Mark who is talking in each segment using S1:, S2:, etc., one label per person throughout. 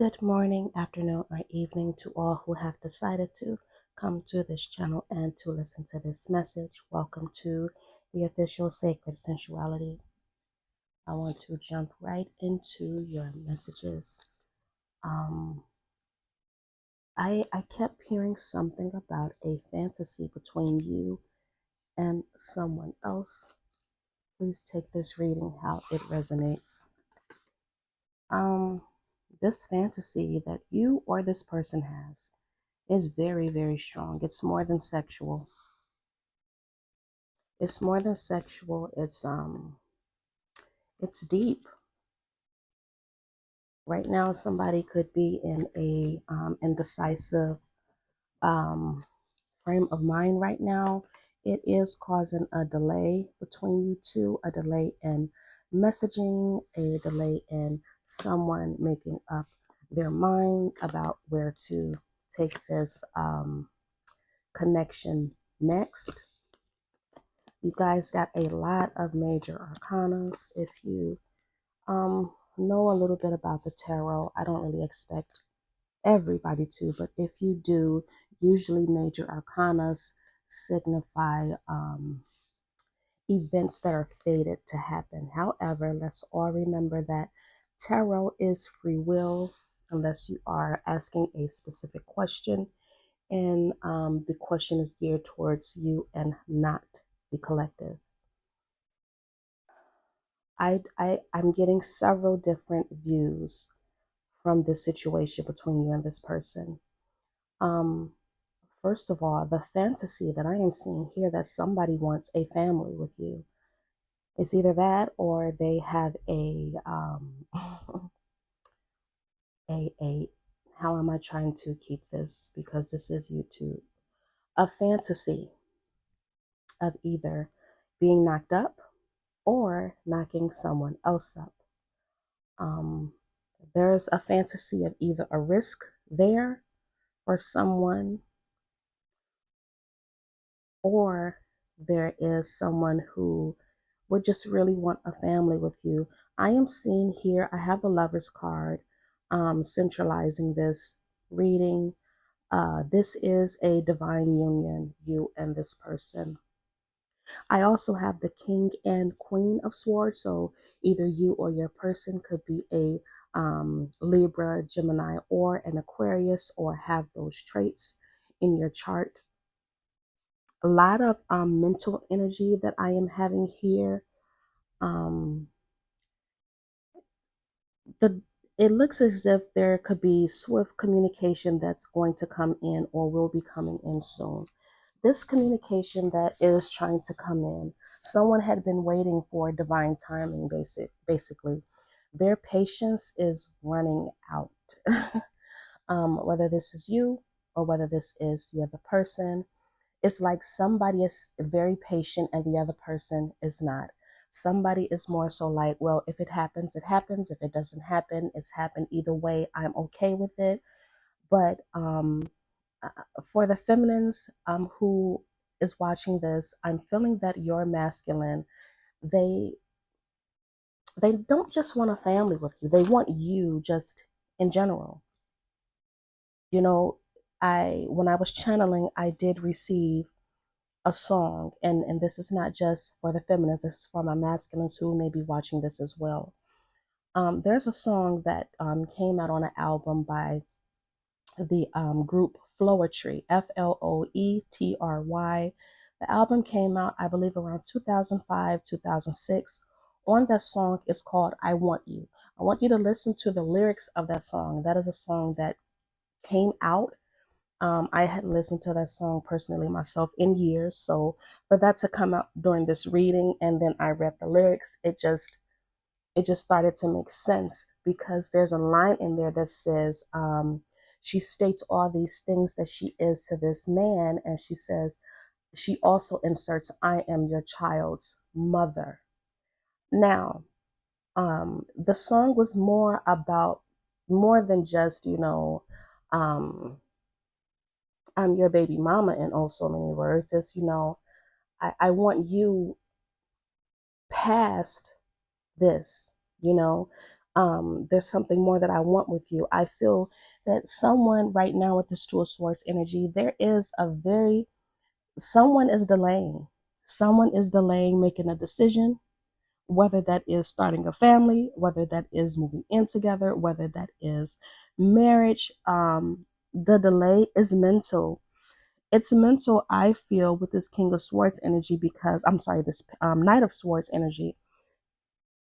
S1: Good morning, afternoon, or evening to all who have decided to come to this channel and to listen to this message. Welcome to the official Sacred Sensuality. I want to jump right into your messages. I kept hearing something about a fantasy between you and someone else. Please take this reading how it resonates. This fantasy that you or this person has is very, very strong. It's more than sexual. It's more than sexual. It's deep. Right now, somebody could be in a indecisive frame of mind right now. It is causing a delay between you two, a delay in messaging, a delay in someone making up their mind about where to take this connection next. You guys got a lot of major arcanas. If you know a little bit about the tarot, I don't really expect everybody to, but if you do, usually major arcanas signify events that are fated to happen. However, let's all remember that tarot is free will unless you are asking a specific question, and the question is geared towards you and not the collective. I'm getting several different views from this situation between you and this person. First of all, the fantasy that I am seeing here, that somebody wants a family with you. It's either that or they have a how am I trying to keep this, because this is YouTube, a fantasy of either being knocked up or knocking someone else up. There's a fantasy of either a risk there for someone, or there is someone who would just really want a family with you. I am seeing here, I have the Lover's card centralizing this reading. This is a divine union, you and this person. I also have the King and Queen of Swords. So either you or your person could be a Libra, Gemini, or an Aquarius, or have those traits in your chart. A lot of mental energy that I am having here. It looks as if there could be swift communication that's going to come in or will be coming in soon. This communication that is trying to come in, someone had been waiting for divine timing, basically. Their patience is running out. Whether this is you or whether this is the other person, it's like somebody is very patient and the other person is not. Somebody is more so like, well, if it happens, it happens. If it doesn't happen, it's happened either way. I'm okay with it. But for the feminines who is watching this, I'm feeling that your masculine, they don't just want a family with you. They want you just in general. You know, when I was channeling, I did receive a song, and this is not just for the feminists, this is for my masculines who may be watching this as well. There's a song that came out on an album by the group Floetry, Floetry. The album came out, I believe, around 2005, 2006. On that song is called I Want You. I want you to listen to the lyrics of that song. That is a song that came out. I hadn't listened to that song personally myself in years. So for that to come out during this reading, and then I read the lyrics, it just started to make sense, because there's a line in there that says, she states all these things that she is to this man, and she says, she also inserts, I am your child's mother. Now, the song was more than just, I'm your baby mama in oh so many words. It's, I want you past this, There's something more that I want with you. I feel that someone right now with this Two of Swords energy, someone is delaying. Someone is delaying making a decision, whether that is starting a family, whether that is moving in together, whether that is marriage. The delay is mental. It's mental, I feel, with this King of Swords energy this Knight of Swords energy,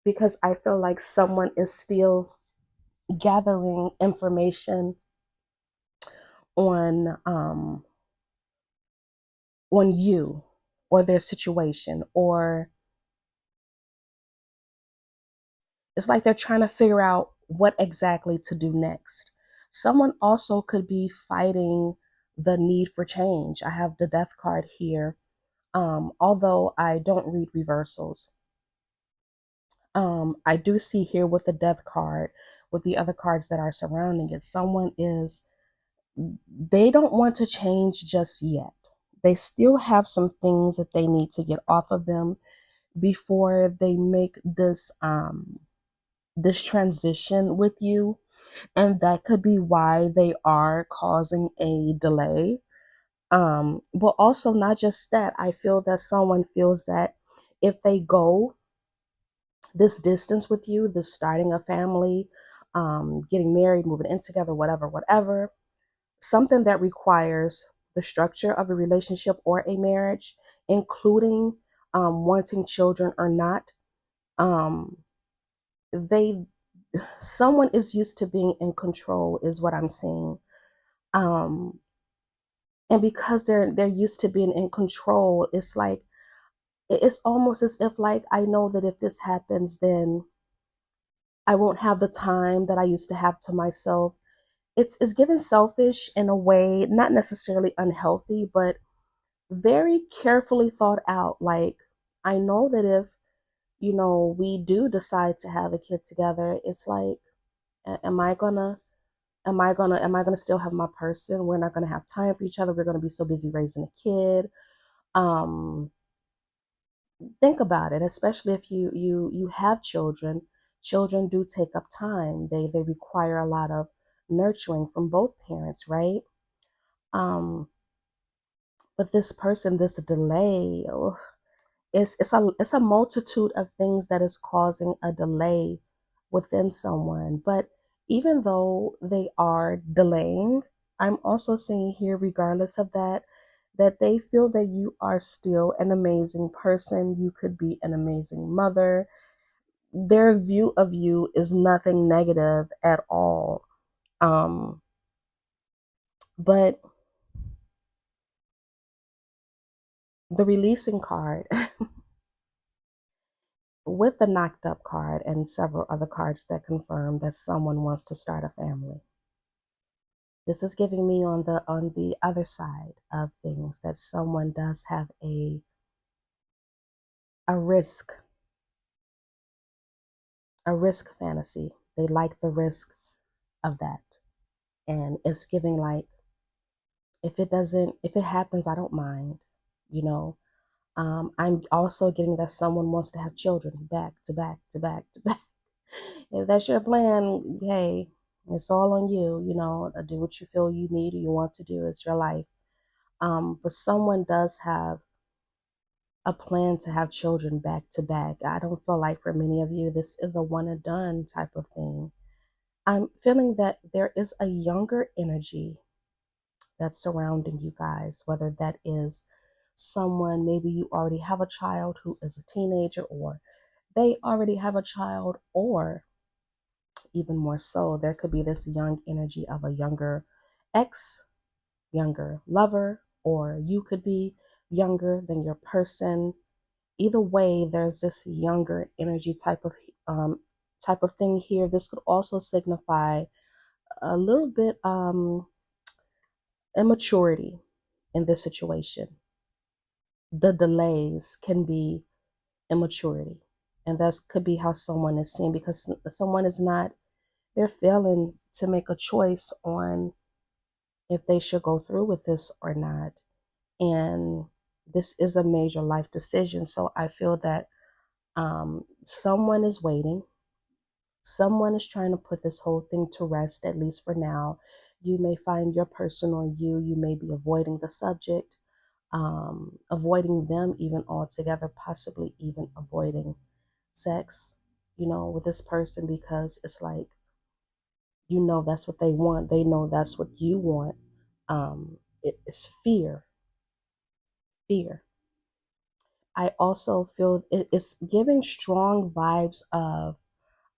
S1: because I feel like someone is still gathering information on on you or their situation, or it's like they're trying to figure out what exactly to do next. Someone also could be fighting the need for change. I have the Death card here. Although I don't read reversals, I do see here with the Death card, with the other cards that are surrounding it, they don't want to change just yet. They still have some things that they need to get off of them before they make this transition with you. And that could be why they are causing a delay. But also not just that, I feel that someone feels that if they go this distance with you, this starting a family, getting married, moving in together, whatever, something that requires the structure of a relationship or a marriage, including wanting children or not, um, they someone is used to being in control, is what I'm seeing. Um, and because they're used to being in control, it's like it's almost as if, like, I know that if this happens, then I won't have the time that I used to have to myself. It's given selfish in a way, not necessarily unhealthy, but very carefully thought out. Like, I know that if, we do decide to have a kid together, it's like, am I gonna still have my person? We're not gonna have time for each other. We're gonna be so busy raising a kid. Um, think about it, especially if you have children. Children do take up time. They require a lot of nurturing from both parents, right? Um, but this delay, oh, it's a multitude of things that is causing a delay within someone. But even though they are delaying, I'm also seeing here, regardless of that they feel that you are still an amazing person. You could be an amazing mother. Their view of you is nothing negative at all. Um, but the releasing card with the knocked up card and several other cards that confirm that someone wants to start a family. This is giving me on the other side of things that someone does have a risk fantasy. They like the risk of that. And it's giving like, if it happens, I don't mind, you know. I'm also getting that someone wants to have children back to back to back to back. If that's your plan, hey, it's all on you, do what you feel you need or you want to do. It's your life. But someone does have a plan to have children back to back. I don't feel like for many of you, this is a one and done type of thing. I'm feeling that there is a younger energy that's surrounding you guys, whether that is someone, maybe you already have a child who is a teenager, or they already have a child, or even more so, there could be this young energy of a younger ex, younger lover, or you could be younger than your person. Either way, there's this younger energy type of thing here. This could also signify a little bit immaturity in this situation. The delays can be immaturity, and that could be how someone is seen, because someone is not, they're failing to make a choice on if they should go through with this or not. And this is a major life decision. So I feel that someone is waiting. Someone is trying to put this whole thing to rest, at least for now. You may find your person or you may be avoiding the subject, avoiding them even altogether, possibly even avoiding sex, with this person, because it's like, that's what they want. They know that's what you want. It's fear. Fear. I also feel it's giving strong vibes of,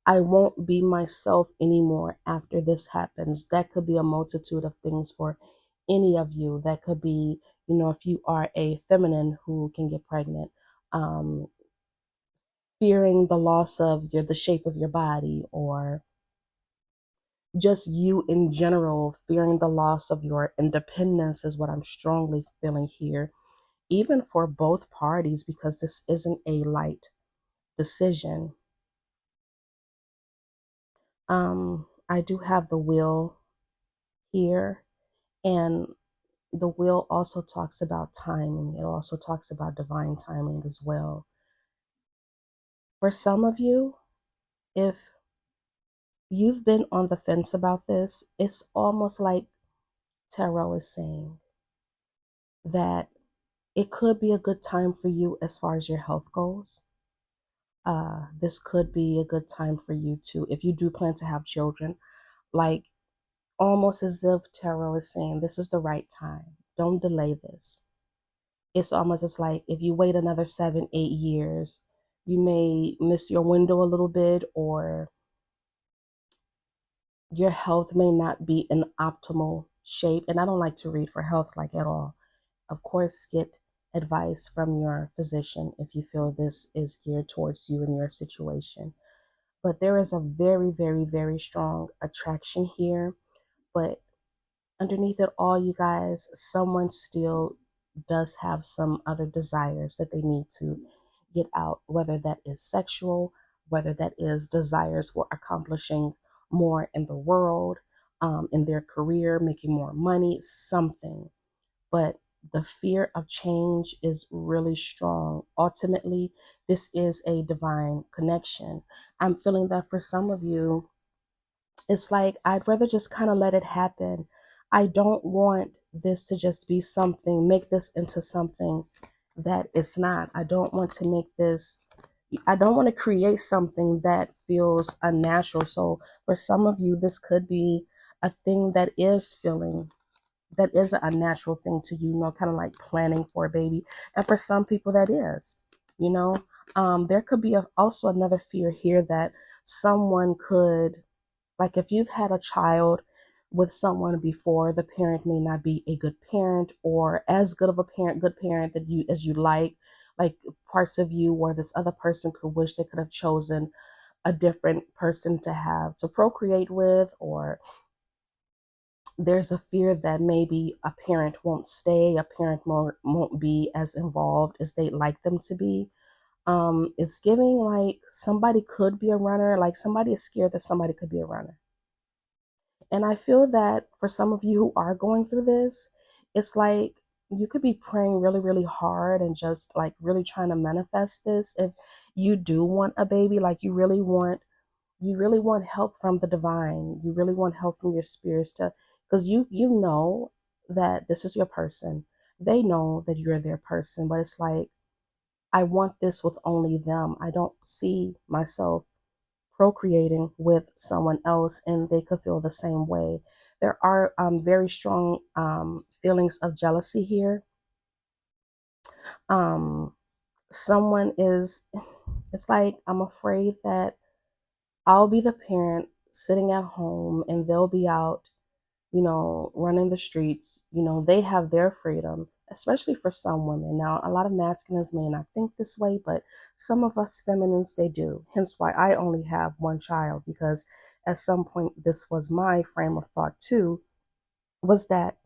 S1: I won't be myself anymore after this happens. That could be a multitude of things for any of you. That could be, if you are a feminine who can get pregnant, fearing the loss of the shape of your body, or just you in general, fearing the loss of your independence is what I'm strongly feeling here, even for both parties, because this isn't a light decision. I do have the wheel here, and the wheel also talks about timing. It also talks about divine timing as well. For some of you, if you've been on the fence about this, it's almost like Tarot is saying that it could be a good time for you as far as your health goes. This could be a good time for you to, if you do plan to have children, like almost as if Tarot is saying this is the right time. Don't delay this. It's almost as like if you wait another 7-8 years, you may miss your window a little bit, or your health may not be in optimal shape. And I don't like to read for health like at all. Of course, get advice from your physician if you feel this is geared towards you and your situation. But there is a very, very, very strong attraction here. But underneath it all, you guys, someone still does have some other desires that they need to get out, whether that is sexual, whether that is desires for accomplishing more in the world, in their career, making more money, something. But the fear of change is really strong. Ultimately, this is a divine connection. I'm feeling that for some of you, it's like, I'd rather just kind of let it happen. I don't want this to just be something, make this into something that it's not. I don't want to make this, I don't want to create something that feels unnatural. So for some of you, this could be a thing that is feeling, that is a natural thing to you, kind of like planning for a baby. And for some people that is, there could be also another fear here that someone could, like if you've had a child with someone before, the parent may not be a good parent, or as good of a parent, good parent that you as you like parts of you where this other person could wish they could have chosen a different person to have to procreate with, or there's a fear that maybe a parent won't stay, a parent won't be as involved as they'd like them to be. It's giving like somebody could be a runner, like somebody is scared that somebody could be a runner. And I feel that for some of you who are going through this, it's like you could be praying really, really hard and just like really trying to manifest this. If you do want a baby, like you really want help from the divine. You really want help from your spirits to, because you know that this is your person. They know that you're their person, but it's like, I want this with only them. I don't see myself procreating with someone else, and they could feel the same way. There are very strong feelings of jealousy here. Someone is, it's like, I'm afraid that I'll be the parent sitting at home and they'll be out, running the streets. They have their freedom, especially for some women. Now, a lot of masculines may not think this way, but some of us feminines, they do. Hence why I only have one child, because at some point, this was my frame of thought too, was that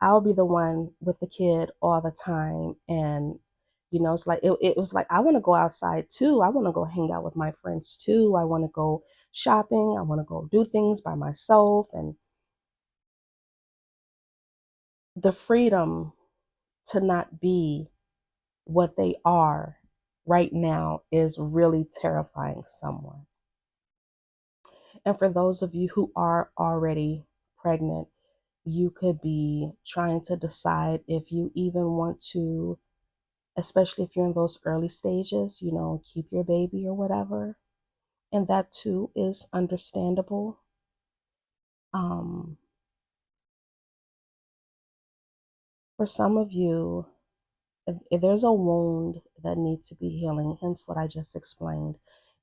S1: I'll be the one with the kid all the time. And, it's like, it was like, I want to go outside too. I want to go hang out with my friends too. I want to go shopping. I want to go do things by myself. And the freedom to not be what they are right now is really terrifying someone. And for those of you who are already pregnant, you could be trying to decide if you even want to, especially if you're in those early stages, you know, keep your baby or whatever. And that too is understandable. For some of you, if there's a wound that needs to be healing, hence what I just explained.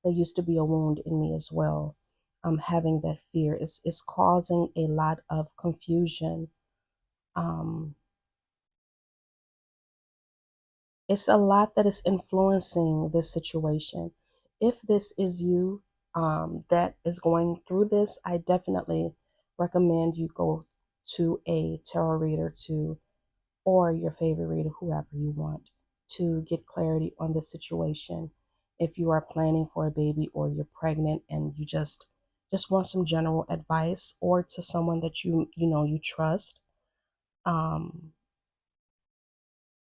S1: There used to be a wound in me as well. Having that fear is causing a lot of confusion. It's a lot that is influencing this situation. If this is you that is going through this, I definitely recommend you go to a tarot reader or your favorite reader, whoever you want, to get clarity on the situation. If you are planning for a baby or you're pregnant and you just want some general advice, or to someone that you trust.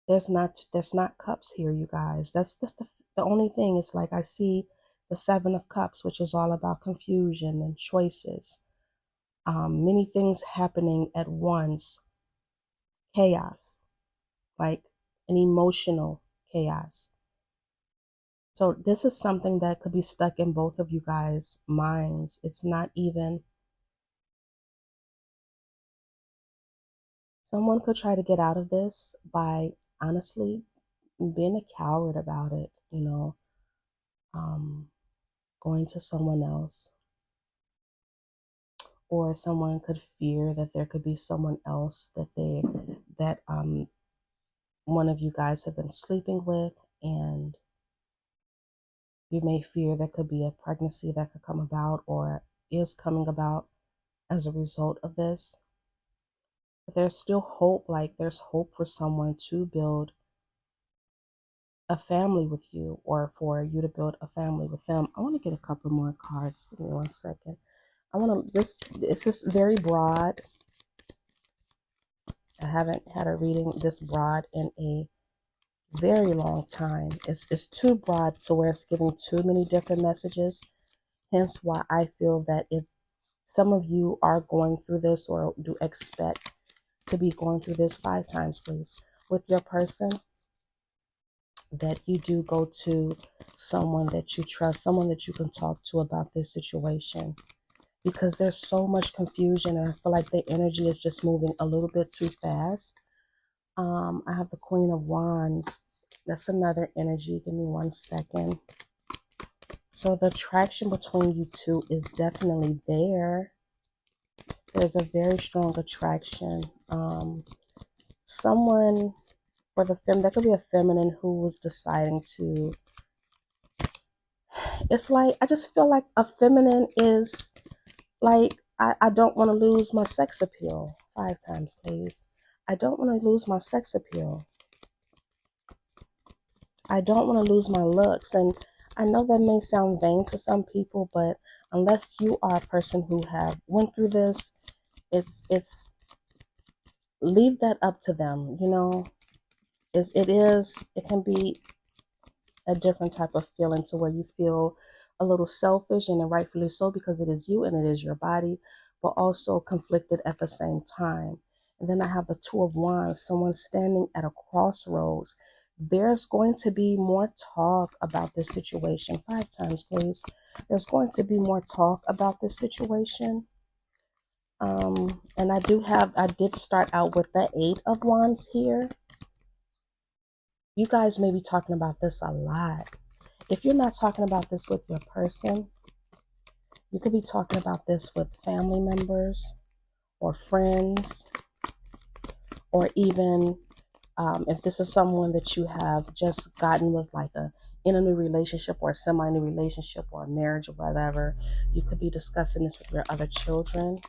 S1: There's not cups here, you guys. That's the only thing. Is like I see the 7 of Cups, which is all about confusion and choices. Many things happening at once. Chaos, like an emotional chaos. So this is something that could be stuck in both of you guys' minds. It's not even, someone could try to get out of this by honestly being a coward about it, going to someone else, or someone could fear that there could be someone else that one of you guys have been sleeping with, and you may fear there could be a pregnancy that could come about or is coming about as a result of this. But there's still hope. Like, there's hope for someone to build a family with you, or for you to build a family with them. I want to get a couple more cards. Give me 1 second. This is very broad. I haven't had a reading this broad in a very long time. It's too broad to where it's giving too many different messages. Hence why I feel that if some of you are going through this, or do expect to be going through this, 5 times please, with your person, that you do go to someone that you trust, someone that you can talk to about this situation. Because there's so much confusion, and I feel like the energy is just moving a little bit too fast. I have the Queen of Wands. That's another energy. Give me 1 second. So the attraction between you two is definitely there. There's a very strong attraction. Someone, for the that could be a feminine who was deciding to, it's like, I just feel like a feminine is like, I don't want to lose my sex appeal. 5 times, please. I don't want to lose my sex appeal. I don't want to lose my looks. And I know that may sound vain to some people, but unless you are a person who have went through this, it's leave that up to them. It can be a different type of feeling, to where you feel a little selfish, and rightfully so, because it is you and it is your body, but also conflicted at the same time. And then I have the Two of Wands, someone standing at a crossroads. There's going to be more talk about this situation. 5 times, please. There's going to be more talk about this situation. And I did start out with the 8 of Wands here. You guys may be talking about this a lot. If you're not talking about this with your person, you could be talking about this with family members or friends, or even if this is someone that you have just gotten with, like in a new relationship, or a semi-new relationship, or a marriage, or whatever. You could be discussing this with your other children.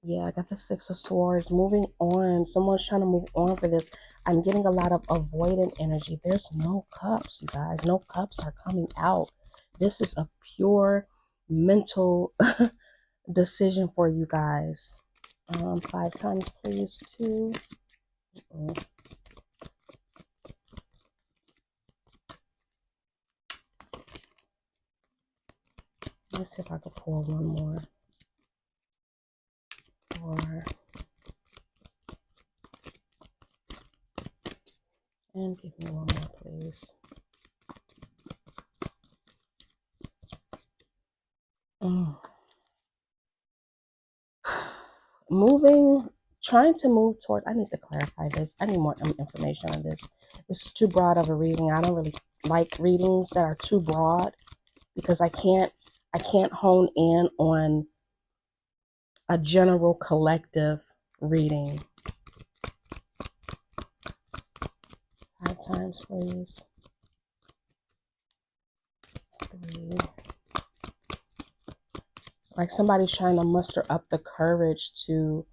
S1: Yeah, I got the 6 of Swords. Moving on. Someone's trying to move on for this. I'm getting a lot of avoidant energy. There's no cups, you guys. No cups are coming out. This is a pure mental decision for you guys. 5 times, please, too. Let me see if I can pull one more. And give me one more, please. Trying to move towards, I need to clarify this. I need more information on this. This is too broad of a reading. I don't really like readings that are too broad because I can't hone in on a general collective reading. 5 times, please. 3. Like somebody's trying to muster up the courage to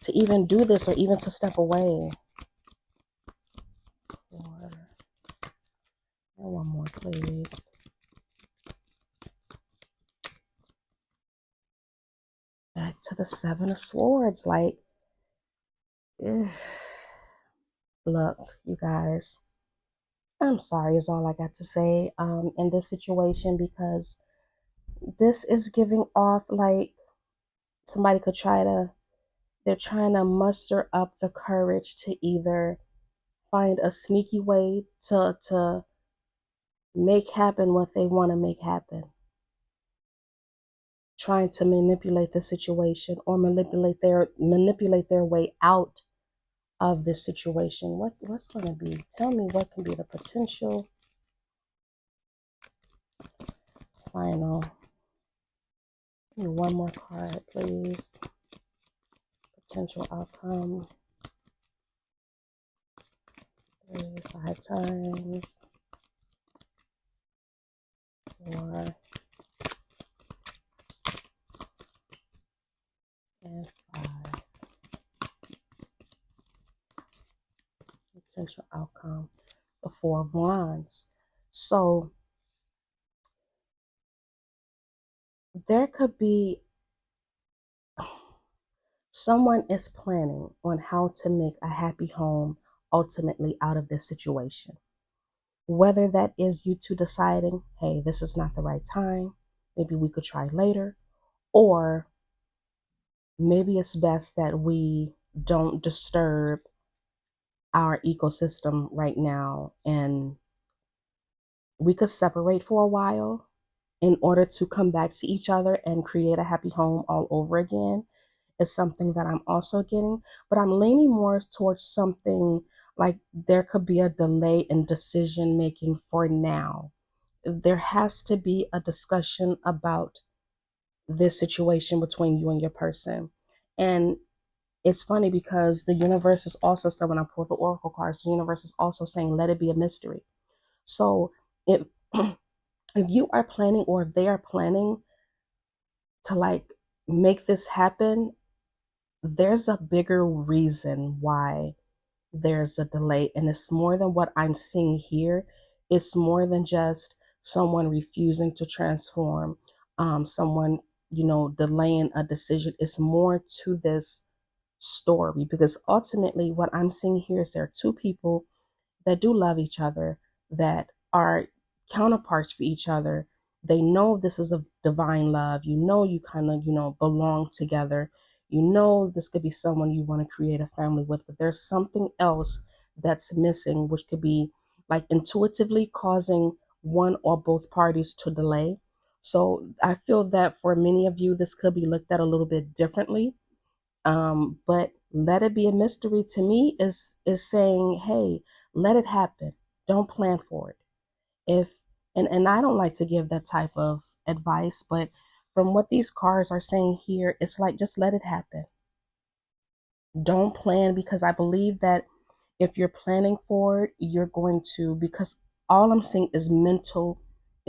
S1: even do this or even to step away. 4. And one more, please. Back to the 7 of Swords. Like, look, you guys, I'm sorry is all I got to say in this situation, because this is giving off like somebody could they're trying to muster up the courage to either find a sneaky way to make happen what they want to make happen. Trying to manipulate the situation or manipulate their way out of this situation. What's going to be? Tell me what can be the potential final. Give me one more card, please. Potential outcome. 3, 5 times. 4. And 5. Potential outcome. The 4 of Wands. So there could be someone is planning on how to make a happy home ultimately out of this situation. Whether that is you two deciding, hey, this is not the right time, maybe we could try later, or maybe it's best that we don't disturb our ecosystem right now and we could separate for a while in order to come back to each other and create a happy home all over again, is something that I'm also getting. But I'm leaning more towards something like there could be a delay in decision making for now. There has to be a discussion about this situation between you and your person. And it's funny because the universe is also saying, when I pull the oracle cards, the universe is also saying, let it be a mystery. So if if you are planning, or if they are planning to like make this happen, there's a bigger reason why there's a delay. And it's more than what I'm seeing here. It's more than just someone refusing to transform, someone, delaying a decision. It's more to this story, because ultimately what I'm seeing here is there are 2 people that do love each other, that are counterparts for each other. They know this is a divine love. You kind of, belong together. This could be someone you want to create a family with, but there's something else that's missing, which could be like intuitively causing one or both parties to delay. So I feel that for many of you, this could be looked at a little bit differently. But let it be a mystery to me is saying, hey, let it happen. Don't plan for it. And I don't like to give that type of advice, but from what these cards are saying here, it's like, just let it happen. Don't plan, because I believe that if you're planning for it, you're going to, because all I'm seeing is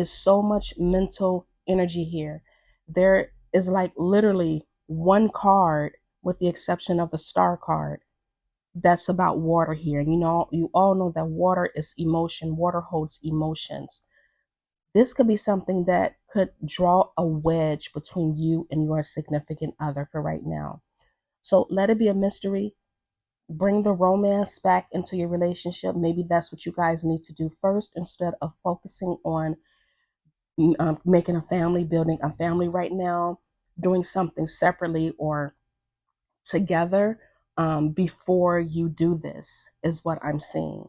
S1: so much mental energy here. There is like literally one card, with the exception of the star card, that's about water here. And you all know that water is emotion. Water holds emotions. This could be something that could draw a wedge between you and your significant other for right now. So let it be a mystery. Bring the romance back into your relationship. Maybe that's what you guys need to do first, instead of focusing on making a family, building a family right now, doing something separately or together before you do this is what I'm seeing.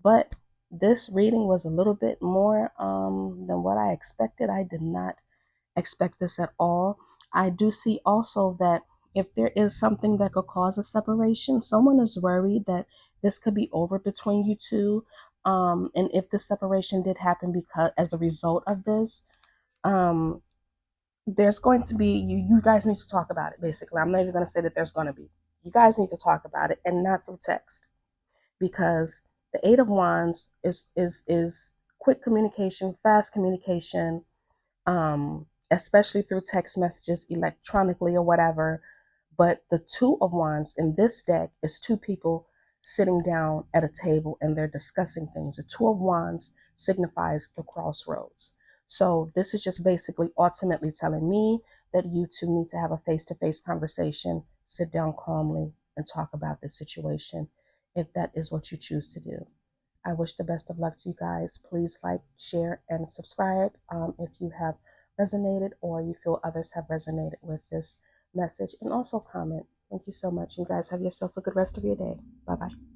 S1: But this reading was a little bit more than what I expected. I did not expect this at all. I do see also that if there is something that could cause a separation, someone is worried that this could be over between you two. And if the separation did happen because as a result of this, um, there's going to be you guys need to talk about it. Basically, I'm not even going to say that there's going to be. You guys need to talk about it, and not through text, because the Eight of Wands is quick communication, fast communication, especially through text messages, electronically or whatever. But the Two of Wands in this deck is two people sitting down at a table and they're discussing things. The Two of Wands signifies the crossroads. So this is just basically ultimately telling me that you two need to have a face-to-face conversation, sit down calmly and talk about this situation if that is what you choose to do. I wish the best of luck to you guys. Please like, share, and subscribe if you have resonated or you feel others have resonated with this message. And also comment. Thank you so much. You guys have yourself a good rest of your day. Bye-bye.